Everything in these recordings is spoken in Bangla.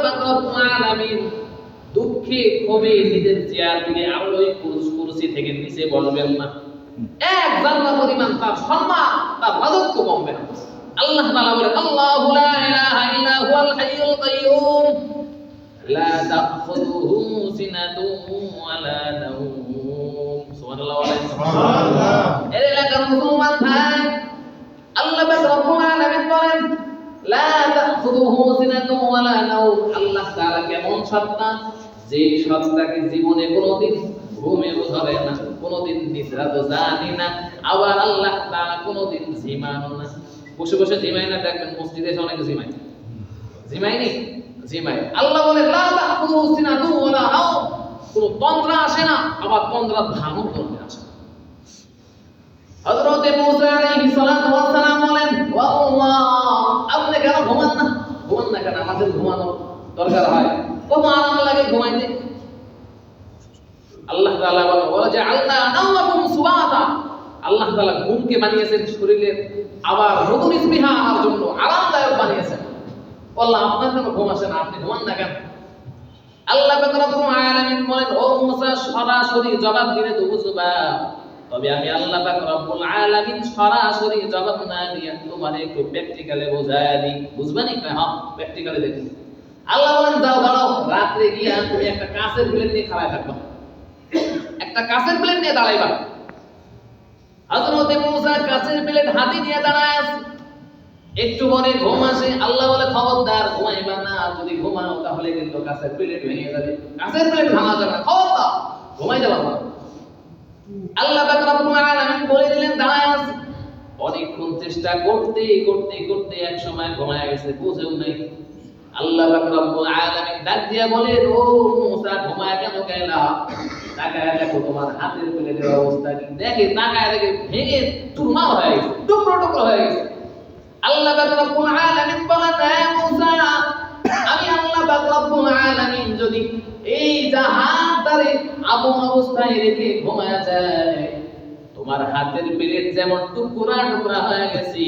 রব্বুল আলামিন দুঃখে ক্ষোভে নিজের চেয়ার থেকে আর ওই কুরসি থেকে নিচে বসবেন না। এক জাররা পরিমাণ তার সম্মান, তার রাজত্ব কমবে না। আল্লাহ তাআলা বলেন, আল্লাহু লা ইলাহা ইল্লা হুয়াল হাইয়ুল কাইয়্যুম লা তাখুযুহু সিনাতুন ওয়া লা নাওম। সুবহানাল্লাহ ওয়া সুবহানাল্লাহ। এর এলাকার মুসলমান ভাই, আল্লাহ পাক রব্বুল আলামিন বলেন, লা তাখুযুহু সিনাতুন ওয়া লা নাওম। আল্লাহ তাআলা কেমন সত্তা, যে সত্তাকে জীবনে কোনোদিন ঘুমেও ধরে না, কোনোদিন নিদ্রা তো জানি না, আবার আল্লাহ তাআলা কোনোদিন ঝিমানো না। বসে বসে ঝিমায় না, দেখবেন মসজিদে এসে অনেকে ঝিমায়, ঝিমায়নি? ঝিমায়। আল্লাহ বলে, লা তাখুযুহু সিনাতুন ওয়া লা নাওম, কোনো তন্দ্রা আসে না, আবার তন্দ্রার ধানও করতে আসে না। হযরতে মুসা আলাইহিস সালাতু ওয়াস সালাম বলেন, ওয়া আল্লাহ, আপনি কেন ঘুমান না? ঘুমান না কেন? আমাদের ঘুমানো দরকার হয়, কত আরাম লাগে ঘুমাইতে। আল্লাহ তাআলা বলেন, ওয়া জাআলনা নাওমাকুম সুবাতা। আল্লাহ তাআলা ঘুমকে বানিয়েছেন শরীরের আবার নতুন স্পৃহা আনার জন্য, আরামদায়ক বানিয়েছেন। আল্লাহ, আপনার কেন ঘুম আসে না? আপনি ঘুমান না কেন? আল্লাহ পাক রব্বুল আলামিন বলেন, ও মুসা, সরাসরি জবাব দিলে তো বুঝবা, তবে আমি আল্লাহ পাক রব্বুল আলামিন সরাসরি জবাব না দিয়ে তোমারে একটু প্র্যাকটিক্যালি বোঝায় দিই, বুঝবা নি? হ্যাঁ, প্র্যাকটিক্যালি দেখুন। আল্লাহ বলেন, যাও দাঁড়াও, রাতে গিয়া তুমি একটা কাঁচের প্লেট নিয়ে খাড়ায় থাকবা, একটা কাঁচের প্লেট নিয়ে দাঁড়াইবা। হযরতে মুসা কাঁচের প্লেট হাতে নিয়ে দাঁড়ায় আছে, একটু পরে ঘুম আসে। আল্লাহ বলে, খবরদার ঘুমাইবা না, যদি ঘুমাও তাহলে কিন্তু কাঁচের প্লেট ভেঙে যাবে, কাঁচের প্লেট ভাঙা যাবে না, খবরদার ঘুমাইতে পারবা না। আল্লাহ পাক রব্বুল আলামিন বলে দিলেন, দাঁড়ায় আছে। অনেকক্ষণ চেষ্টা করতে করতে করতে এক সময় ঘুমায় গেছে, বুঝেও নাই। আল্লাহ পাক রব্বুল আলামিন ডাক দিয়া বলে, ও মুসা, ঘুমায় কেন গেলা? তাকায় দেখো তোমার হাতের প্লেটের অবস্থা কি। দেখে, তাকায় দেখে ভেঙে চুরমার হয়ে গেছে, টুকরো টুকরো হয়ে গেছে। আল্লাহ পাক রব্বুল আলামিন বলেন, হে মুসা, আমি আল্লাহ পাক রব্বুল আলামিন যদি এই জাহাজটারে আপন অবস্থায় রেখে ঘুমায়া যায়, তোমার হাতের প্লেট যেমন টুকরা টুকরা হয়ে গেছে,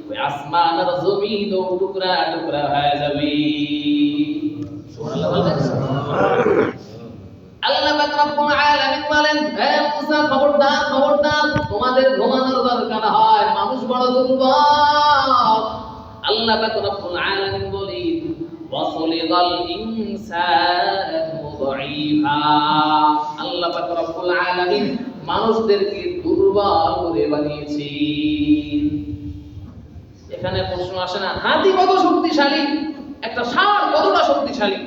ওই আসমান আর জমিনও টুকরা টুকরা হয়ে যাবে। সুবহানাল্লাহ বলেন। আল্লাহ পাক রব্বুল আলামিন বলেন, হে মুসা, খবরদার খবরদার, তোমাদের ঘুমানোর দরকার হয়, মানুষ বড় দুর্বল। আল্লাহ পাক রব্বুল আলামিন বলেন, ওয়াখলিকাল ইনসানু দাঈফা। আল্লাহ পাক রব্বুল আলামিন মানুষদেরকে দুর্বল করে বানিয়েছি। এখানে প্রশ্ন আসে না, হাতি কত শক্তিশালী, একটা ষাঁড় কতটা শক্তিশালী,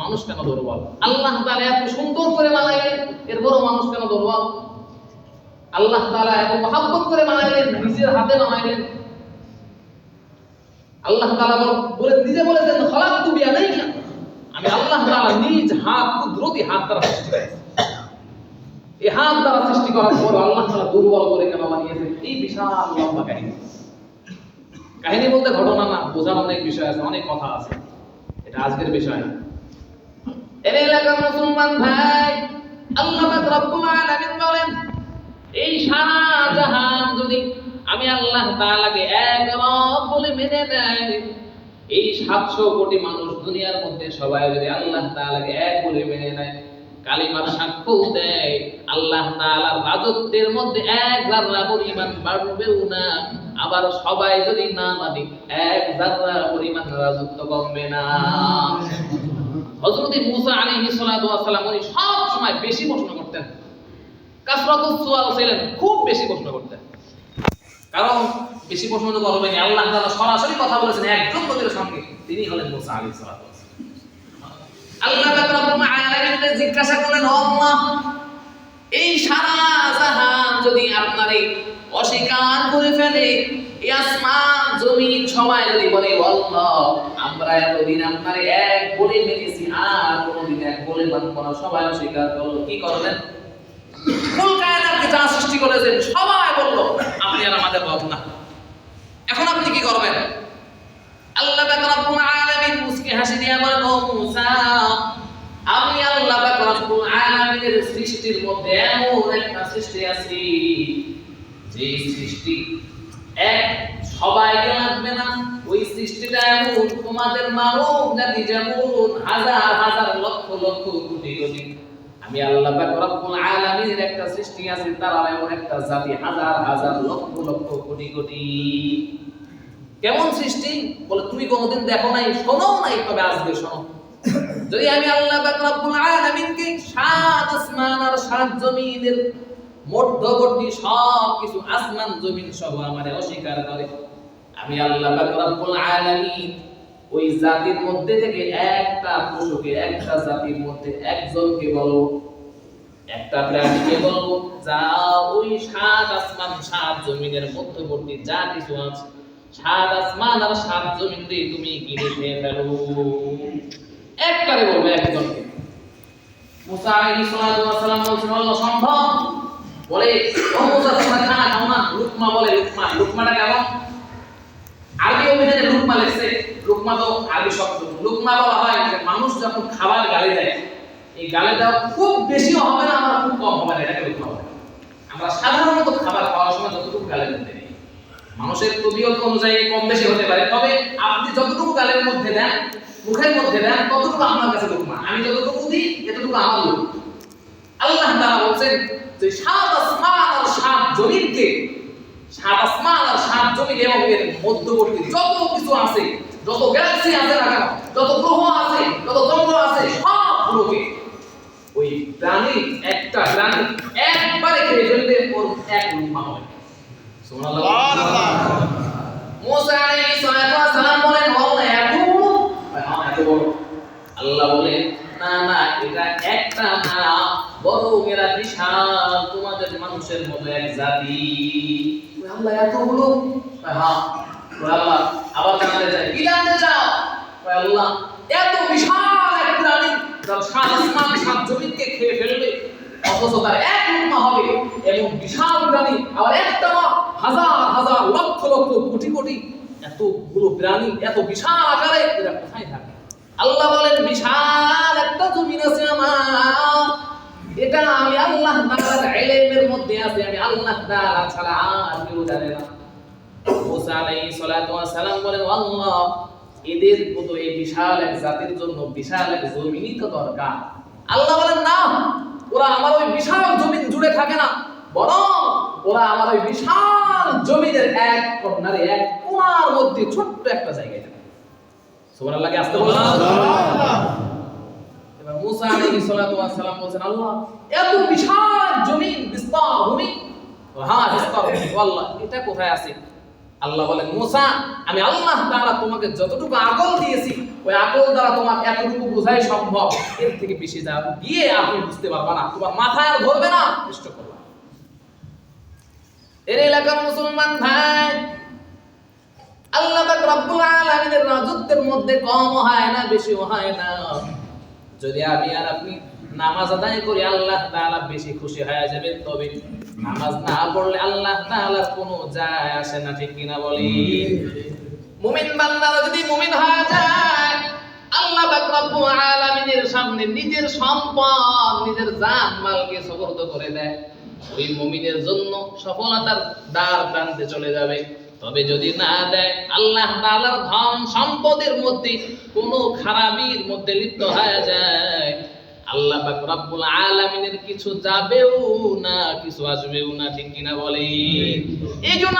মানুষ কেন দুর্বল? আল্লাহ তাআলা এত সুন্দর করে বানাইলেন, এরপরও মানুষ কেন দুর্বল? আল্লাহ তাআলা এত মহব্বত করে বানাইলেন, নিজের হাতে বানাইলেন। আল্লাহ তাআলা বলে নিজে বলেছেন, খালাকতু বিয়াদাইয়া, আমি আল্লাহ তাআলা নিজ হাত, কুদরতি হাত দ্বারা সৃষ্টি করেছি। এই হাত দ্বারা সৃষ্টি করার পর আল্লাহ তাআলা দুর্বল করে কেন বানিয়েছেন? এই বিশাল লম্বা কাহিনী। কাহিনী বলতে ঘটনা না, বোঝার অনেক বিষয় আছে, অনেক কথা আছে, এটা আজকের বিষয় না। এর এলাকার মুসলমান ভাই, আল্লাহ পাক রব্বুল আলামিন বলেন, এই সারা জাহান যদি আমি আল্লাহ তাআলাকে এক রব বলে মেনে নেয়, এই 700 কোটি মানুষ দুনিয়ার মধ্যে সবাই যদি আল্লাহ তাআলাকে এক বলে মেনে নেয়, কালিমার সাক্ষ্য দেয়, আল্লাহ তাআলার রাজত্বের মধ্যে এক জাররা পরিমাণ বাড়বেও না। আবার সবাই যদি না মানে, এক জাররা পরিমাণ রাজত্ব কমবে না। হযরত মুসা আলাইহিস সালাতু ওয়াস সালাম উনি সব সময় বেশি প্রশ্ন করতেন, কাসরাতুস সুআল ছিলেন, খুব বেশি প্রশ্ন করতেন। কারণ বেশি প্রশ্ন তো করবেন, আল্লাহ তাআলা সরাসরি কথা বলেছেন একজন নবীর সঙ্গে, তিনি হলেন মুসা আলাইহিস সালাতু ওয়াস সালাম। আল্লাহ পাক রব্বুল আলামিন জিজ্ঞাসা করলেন, ও আল্লাহ, এই সারা জাহান যদি আপনারে অস্বীকার করে ফেলে, এই আসমান জমিন সবাই যদি বলে, ও আল্লাহ, আমরা এতদিন আপনারে এক বলে মেনেছি, আর কোনদিন এক বলে মানব না, সবাই অস্বীকার করলো, কি করবেন? কুল কায়নাতকে যা সৃষ্টি করেছেন সবাই বললো আপনি আর আমাদের রব না, এখন আপনি কি করবেন? আল্লাহ পাক রব্বুল আলামিন মুস্কি হাসি দিয়ে বলেন, ও মুসা, আমি আল্লাহ পাক রব্বুল আলামিনের সৃষ্টির মধ্যে এমন একটা সৃষ্টি আছে, যে সৃষ্টি এক সবাইকে লাগবে না, ওই সৃষ্টিটা এমন, তোমাদের মানব জাতি যেমন হাজার হাজার লক্ষ লক্ষ কোটি কোটি, আমি আল্লাহ পাক রব্বুল আলামিনের একটা সৃষ্টি আছে, তারা এমন একটা জাতি হাজার হাজার লক্ষ লক্ষ কোটি কোটি। কেমন সৃষ্টি? বলে তুমি কোনোদিন দেখো নাই, শোনো নাই, তবে আজকে শোনো। যদি আমি আল্লাহ পাক রব্বুল আলামিনকে সাত আসমান আর সাত জমিনের মধ্যবর্তী সব কিছু আসমান জমিন সব আমারে অস্বীকার করে, আমি আল্লাহ পাক রব্বুল আলামিন ওই জাতির মধ্যে থেকে একটা পশুকে, একটা জাতির মধ্যে একজনকে বলবো, একটা প্রাণীকে বলবো, যা ওই সাত আসমান সাত জমিনের মধ্যবর্তী যা কিছু আছে, সাত আসমান আর সাত জমিন দিয়ে তুমি কিনে খেয়ে ফেলো। একবারে বলবো একজনকে। মুসা আলাইহিস সালাতু ওয়াস সালাম বলছেন আল্লাহ সম্ভব? বলে ও মুসা তোমরা খানা খাও না। লুকমা বলে, লুকমা, লুকমাটা কেমন? আরবি অভিধানে লুকমা লেখছে, লুকমা তো আরবি শব্দ। লুকমা বলা হয় যে মানুষ যখন খাবার গালে দেয়, এই গালে দেওয়া খুব বেশিও হবে না, আবার খুব কম হবে না, এটাকে লুকমা বলে। আমরা সাধারণত খাবার খাওয়ার সময় যতটুকু গালের মধ্যে দিই, মানুষের তবিয়ত অনুযায়ী কম বেশি হতে পারে, তবে আপনি যতটুকু গালের মধ্যে দেন, মুখের মধ্যে দেন, ততটুকু আপনার কাছে লুকমা। আমি যতটুকু দিই এতটুকু আমার লুকমা। আল্লাহ তাআলা বলেন যে সাত আসমান আর সাত জমিনকে, সাত আসমান আর সাত জমিন এবং এর মধ্যবর্তী যত কিছু আছে, যত গ্যালাক্সি আছে না কেন, যত গ্রহ আছে, যত চন্দ্র আছে, সবগুলোকে ওই প্রাণী, একটা প্রাণী একবারে খেয়ে ফেললে ওর এক লুকমা হয়। সুবহানাল্লাহ। মুসা আলাইহিস সালাম বলেন আল্লাহ এত বড়? হ্যাঁ এত বড়। আল্লাহ বলেন না না, এটা একটা না, বরং এরা বিশাল, তোমাদের মানুষের মতো এক জাতি। আল্লাহ এত বড়? হ্যাঁ। আল্লাহ আবার জানতে চাই, কি জানতে চাও? আল্লাহ এত বিশাল এক প্রাণী, যার সাত আসমান সাত জমিনকে খেয়ে ফেলবে, অথচ তার এক লুকমা হবে, এবং বিশাল প্রাণী, আবার একটা না, হাজার হাজার লক্ষ লক্ষ কোটি কোটি, এতগুলো প্রাণী এত বিশাল আকারে, এরা কোথায় থাকে? আল্লাহ বলেন বিশাল একটা জমিন আছে আমার, এটা আমি আল্লাহ তাআলার ইলমের মধ্যে আছে, আমি আল্লাহ তাআলা ছাড়া আর কেউ জানে না। মুসা আলাইহিস সালাতু ওয়াস সালাম বলেন আল্লাহ এদের মতো এই বিশাল এক জাতির জন্য বিশাল এক জমিনই তো দরকার। আল্লাহ বলেন না, ওরা আমার ওই বিশাল জমিন জুড়ে থাকে না, বরং ওরা আমার ওই বিশাল জমিনের এক কর্নারে, এক কোণার মধ্যে ছোট্ট একটা জায়গায় থাকে। সুবহানাল্লাহ, আস্তে বলুন সুবহানাল্লাহ। এবার মুসা আলাইহিস সালাতু ওয়াস সালাম বলেন আল্লাহ এত বিশাল জমিন, বিস্তার ভূমি, হ্যাঁ বিস্তার ভূমি, আল্লাহ এটা কোথায় আছে? আল্লাহ বলেন মুসা আমি আল্লাহ তাআলা তোমাকে যতটুকু আকল দিয়েছি, ওই আকল দ্বারা তোমার এতটুকু বোঝাই সম্ভব, এর থেকে বেশি যা দিয়ে আপনি বুঝতে পারবা না, তোমার মাথায় আর ধরবে না, কষ্ট করবা। এর এলাকার মুসলমান ভাই, আল্লাহ পাক রব্বুল আলামিনের রাজত্বের মধ্যে কম হয় না, বেশিও হয় না। যদি আমি আর আপনি নামাজ আদায় করি, আল্লাহ তাআলা বেশি খুশি হয়ে যাবেন, তবে নামাজ না পড়লে আল্লাহ তাআলার কোনো যায় আসে না, ঠিক কিনা বলি? মুমিন বান্দারা যদি মুমিন হয়ে যায়, আল্লাহ পাক রব্বুল আলামিনের সামনে নিজের সম্পদ, নিজের জান মালকে সুপর্দ করে দেয়, ওই মুমিনের জন্য সফলতার দ্বার প্রান্তে চলে যাবে। তবে যদি না দেয়, আল্লাহ তাআলার ধন সম্পদের মধ্যে কোনো খারাপির মধ্যে লিপ্ত হয়ে যায়, আল্লাহ পাক রব্বুল আলামিনের কিছু যাবেও না, কিছু আসবেও না, ঠিক কিনা বলে? এইজন্য